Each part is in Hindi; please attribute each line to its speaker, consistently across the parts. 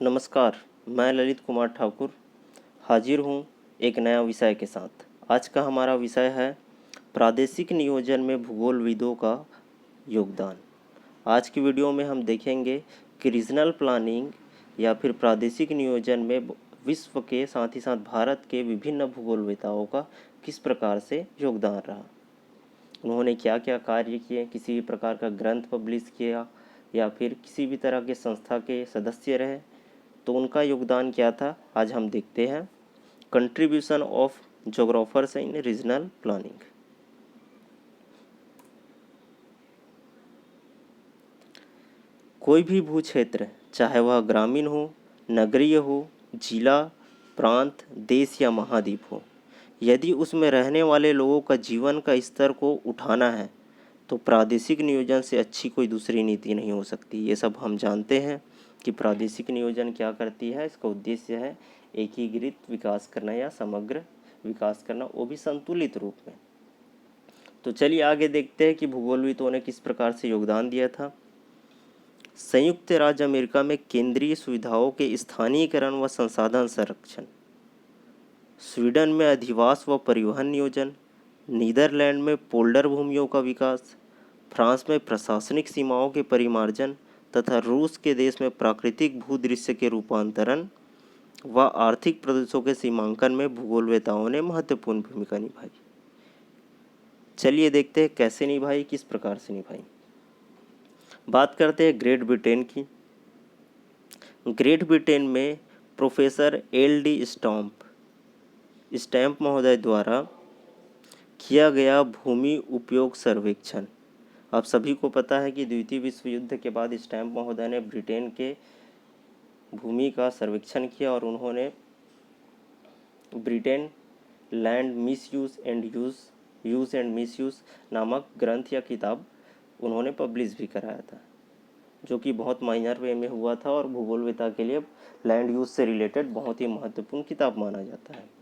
Speaker 1: नमस्कार, मैं ललित कुमार ठाकुर हाजिर हूँ एक नया विषय के साथ। आज का हमारा विषय है प्रादेशिक नियोजन में भूगोलविदों का योगदान। आज की वीडियो में हम देखेंगे कि रीजनल प्लानिंग या फिर प्रादेशिक नियोजन में विश्व के साथ ही साथ भारत के विभिन्न भूगोलवेताओं का किस प्रकार से योगदान रहा। उन्होंने क्या क्या कार्य किए, किसी भी प्रकार का ग्रंथ पब्लिश किया या फिर किसी भी तरह के संस्था के सदस्य रहे, तो उनका योगदान क्या था, आज हम देखते हैं। Contribution of geographers in regional planning. कोई भी भू क्षेत्र, चाहे वह ग्रामीण हो, नगरीय हो, जिला, प्रांत, देश या महाद्वीप हो, यदि उसमें रहने वाले लोगों का जीवन का स्तर को उठाना है तो प्रादेशिक नियोजन से अच्छी कोई दूसरी नीति नहीं हो सकती। ये सब हम जानते हैं कि प्रादेशिक नियोजन क्या करती है। इसका उद्देश्य है एकीकृत विकास करना या समग्र विकास करना, वो भी संतुलित रूप में। तो चलिए आगे देखते हैं कि भूगोलविदों ने किस प्रकार से योगदान दिया था। संयुक्त राज्य अमेरिका में केंद्रीय सुविधाओं के स्थानीयकरण व संसाधन संरक्षण, स्वीडन में अधिवास व परिवहन नियोजन, नीदरलैंड में पोल्डर भूमियों का विकास, फ्रांस में प्रशासनिक सीमाओं के परिमार्जन तथा रूस के देश में प्राकृतिक भूदृश्य के रूपांतरण व आर्थिक प्रदेशों के सीमांकन में भूगोलवेताओं ने महत्वपूर्ण भूमिका निभाई। चलिए देखते हैं कैसे निभाई, किस प्रकार से निभाई। बात करते हैं ग्रेट ब्रिटेन की। ग्रेट ब्रिटेन में प्रोफेसर एल.डी. स्टैम्प महोदय द्वारा किया गया भूमि उपयोग सर्वेक्षण। आप सभी को पता है कि द्वितीय विश्व युद्ध के बाद स्टैम्प महोदय ने ब्रिटेन के भूमि का सर्वेक्षण किया और उन्होंने Britain land miss use and miss use नामक ग्रंथ या किताब उन्होंने पब्लिश भी कराया था, जो कि बहुत माइनर वे में हुआ था और भूगोलवेता के लिए लैंड यूज से रिलेटेड बहुत ही महत्वपूर्ण किताब माना जाता है।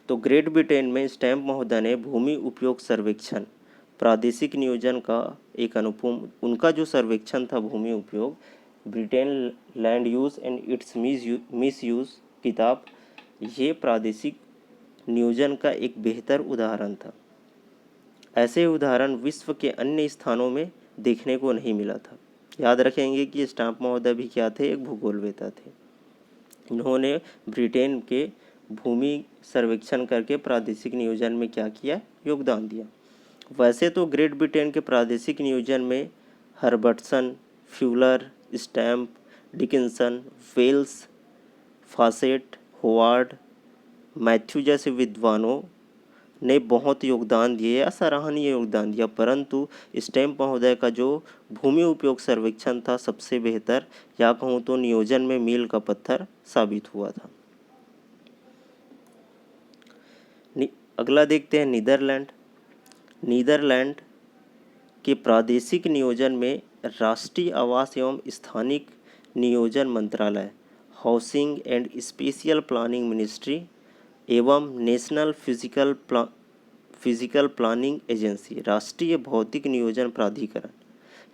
Speaker 1: तो ग्रेट ब्रिटेन में स्टैम्प महोदय ने भूमि उपयोग सर्वेक्षण प्रादेशिक नियोजन का एक अनुपम, उनका जो सर्वेक्षण था भूमि उपयोग, Britain land use and it's miss use किताब, ये प्रादेशिक नियोजन का एक बेहतर उदाहरण था। ऐसे उदाहरण विश्व के अन्य स्थानों में देखने को नहीं मिला था। याद रखेंगे कि स्टैम्प महोदय भी क्या थे, एक भूगोलवेता थे। इन्होंने ब्रिटेन के भूमि सर्वेक्षण करके प्रादेशिक नियोजन में क्या किया, योगदान दिया। वैसे तो ग्रेट ब्रिटेन के प्रादेशिक नियोजन में Herbertson, Fleure, Stamp, Dickinson, Wells, Fawcett, Howard, Matthew जैसे विद्वानों ने बहुत योगदान दिए या सराहनीय योगदान दिया, परंतु स्टैम्प महोदय का जो भूमि उपयोग सर्वेक्षण था सबसे बेहतर, या कहूँ तो नियोजन में मील का पत्थर साबित हुआ था। अगला देखते हैं नीदरलैंड। नीदरलैंड के प्रादेशिक नियोजन में राष्ट्रीय आवास एवं स्थानिक नियोजन मंत्रालय, housing and spatial planning ministry एवं नेशनल फिजिकल प्लानिंग एजेंसी, राष्ट्रीय भौतिक नियोजन प्राधिकरण,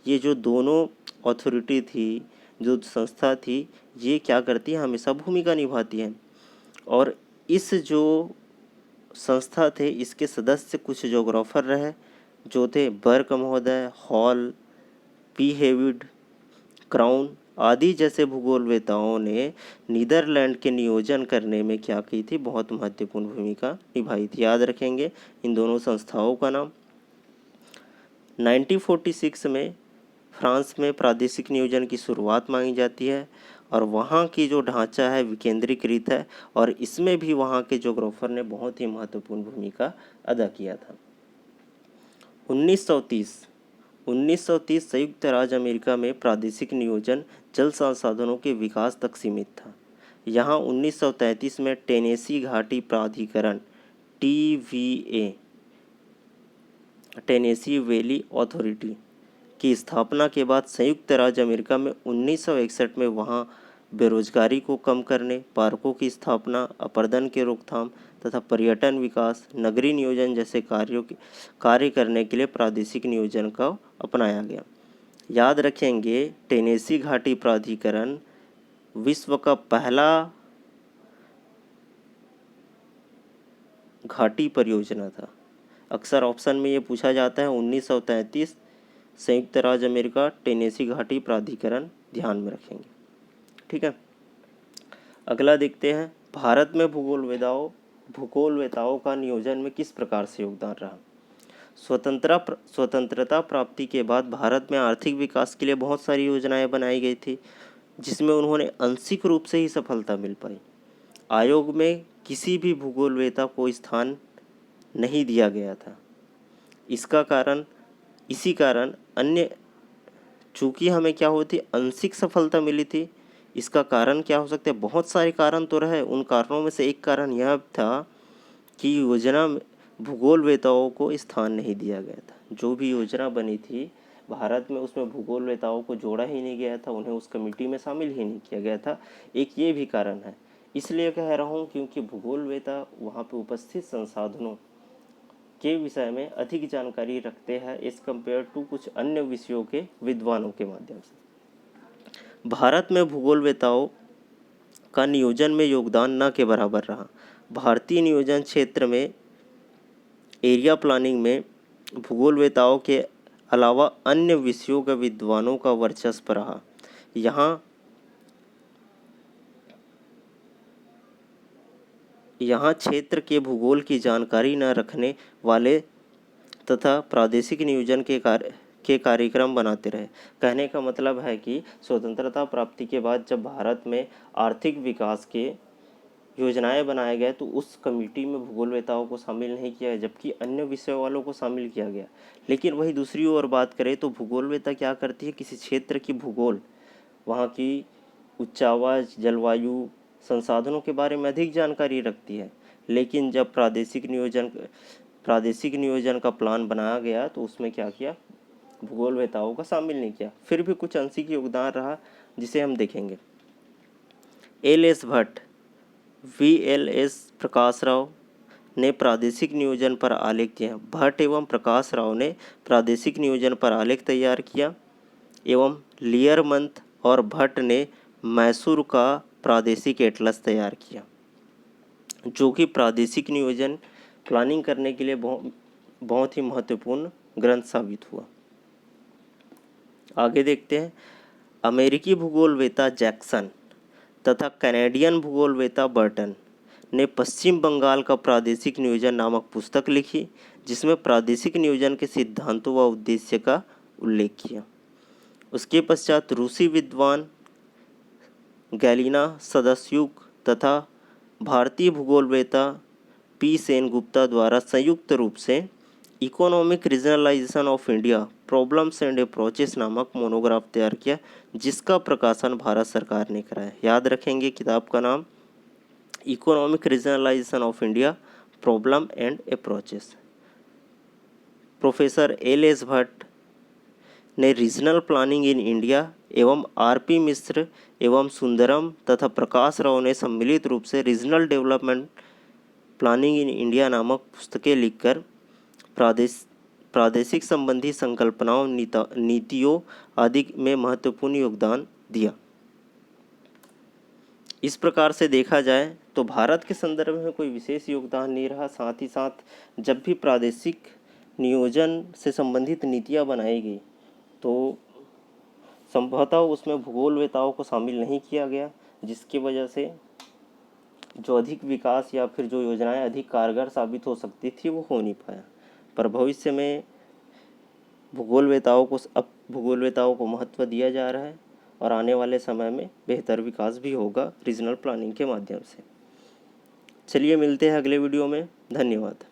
Speaker 1: ये जो दोनों अथॉरिटी थी, जो संस्था थी, ये क्या करती है, हमेशा भूमिका निभाती है। और इस जो संस्था थे, इसके सदस्य कुछ जोग्राफर रहे, जो थे बर्क महोदय, हॉल, पी हेविड, क्राउन आदि जैसे भूगोलवेताओं ने नीदरलैंड के नियोजन करने में क्या की थी, बहुत महत्वपूर्ण भूमिका निभाई थी। याद रखेंगे इन दोनों संस्थाओं का नाम। 1946 में फ्रांस में प्रादेशिक नियोजन की शुरुआत मांगी जाती है और वहाँ की जो ढांचा है विकेंद्रीकृत है, और इसमें भी वहाँ के जोग्राफर ने बहुत ही महत्वपूर्ण भूमिका अदा किया था। 1930 संयुक्त राज्य अमेरिका में प्रादेशिक नियोजन जल संसाधनों के विकास तक सीमित था। यहाँ 1933 में टेनेसी घाटी प्राधिकरण TVA, टेनेसी वैली अथॉरिटी की स्थापना के बाद संयुक्त राज्य अमेरिका में 1961 में वहाँ बेरोजगारी को कम करने, पार्कों की स्थापना, अपरदन के रोकथाम तथा पर्यटन विकास, नगरीय नियोजन जैसे कार्य करने के लिए प्रादेशिक नियोजन का अपनाया गया। याद रखेंगे टेनेसी घाटी प्राधिकरण विश्व का पहला घाटी परियोजना था? अक्सर ऑप्शन में ये पूछा जाता है। 1933, संयुक्त राज्य अमेरिका, टेनेसी घाटी प्राधिकरण, ध्यान में रखेंगे। ठीक है, अगला देखते हैं। भारत में भूगोलवेताओं का नियोजन में किस प्रकार से योगदान रहा? स्वतंत्रता प्राप्ति के बाद भारत में आर्थिक विकास के लिए बहुत सारी योजनाएं बनाई गई थी, जिसमें उन्होंने आंशिक रूप से ही सफलता मिल पाई। आयोग में किसी भी भूगोलवेता को स्थान नहीं दिया गया था। इसी कारण अन्य, चूँकि हमें क्या होती, आंशिक सफलता मिली थी। इसका कारण क्या हो सकते हैं? बहुत सारे कारण तो रहे। उन कारणों में से एक कारण यह था कि योजना में भूगोलवेताओं को स्थान नहीं दिया गया था। जो भी योजना बनी थी भारत में, उसमें भूगोलवेताओं को जोड़ा ही नहीं गया था, उन्हें उस कमेटी में शामिल ही नहीं किया गया था। एक ये भी कारण है। इसलिए कह रहा हूँ क्योंकि भूगोलवेता वहाँ पे उपस्थित संसाधनों के विषय में अधिक जानकारी रखते हैं एज कम्पेयर टू कुछ अन्य विषयों के विद्वानों के माध्यम से। भारत में भूगोलवेताओं का नियोजन में योगदान न के बराबर रहा। भारतीय नियोजन क्षेत्र में एरिया प्लानिंग में भूगोलवेताओं के अलावा अन्य विषयों के विद्वानों का वर्चस्व रहा। यहाँ क्षेत्र के भूगोल की जानकारी न रखने वाले तथा प्रादेशिक नियोजन के कार्यक्रम बनाते रहे। कहने का मतलब है कि स्वतंत्रता प्राप्ति के बाद जब भारत में आर्थिक विकास के योजनाएं बनाए गए तो उस कमेटी में भूगोलवेताओं को शामिल नहीं किया गया, जबकि अन्य विषयों वालों को शामिल किया गया। लेकिन वही दूसरी ओर बात करें तो भूगोलवेता क्या करती है? किसी क्षेत्र की भूगोल, वहाँ की उच्चावास, जलवायु, संसाधनों के बारे में अधिक जानकारी रखती है। लेकिन जब प्रादेशिक नियोजन का प्लान बनाया गया तो उसमें क्या किया? भूगोलवेताओं का शामिल नहीं किया। फिर भी कुछ आंशिक योगदान रहा, जिसे हम देखेंगे। एल.एस. भट्ट, वी.एल.एस. प्रकाश राव ने प्रादेशिक नियोजन पर आलेख दिया। भट्ट एवं प्रकाश राव ने प्रादेशिक नियोजन पर आलेख तैयार किया एवं लियरमंथ और भट्ट ने मैसूर का प्रादेशिक एटलस तैयार किया, जो कि प्रादेशिक नियोजन प्लानिंग करने के लिए बहुत ही महत्वपूर्ण ग्रंथ साबित हुआ। आगे देखते हैं। अमेरिकी भूगोलवेता जैक्सन तथा कैनेडियन भूगोलवेता बर्टन ने पश्चिम बंगाल का प्रादेशिक नियोजन नामक पुस्तक लिखी, जिसमें प्रादेशिक नियोजन के सिद्धांतों व उद्देश्य का उल्लेख किया। उसके पश्चात रूसी विद्वान गैलिना सदास्यूक तथा भारतीय भूगोलवेता पी सेनगुप्ता द्वारा संयुक्त रूप से economic regionalisation of India, problems and approaches नामक मोनोग्राफ तैयार किया, जिसका प्रकाशन भारत सरकार ने कराया। याद रखेंगे किताब का नाम, economic regionalisation of India, problem and approaches. Professor LS. Bhatt ने रीजनल प्लानिंग इन इंडिया एवं आर.पी. मिश्र एवं सुंदरम तथा प्रकाश राव ने सम्मिलित रूप से regional development planning in India नामक पुस्तकें लिखकर प्रादेशिक संबंधी संकल्पनाओं, नीतियों आदि में महत्वपूर्ण योगदान दिया। इस प्रकार से देखा जाए तो भारत के संदर्भ में कोई विशेष योगदान नहीं रहा। साथ ही साथ जब भी प्रादेशिक नियोजन से संबंधित नीतियाँ बनाई गई तो संभवतः उसमें भूगोलवेताओं को शामिल नहीं किया गया, जिसकी वजह से जो अधिक विकास या फिर जो योजनाएं अधिक कारगर साबित हो सकती थी वो हो नहीं पाया। पर भविष्य में भूगोलवेताओं को महत्व दिया जा रहा है और आने वाले समय में बेहतर विकास भी होगा रीजनल प्लानिंग के माध्यम से। चलिए मिलते हैं अगले वीडियो में। धन्यवाद।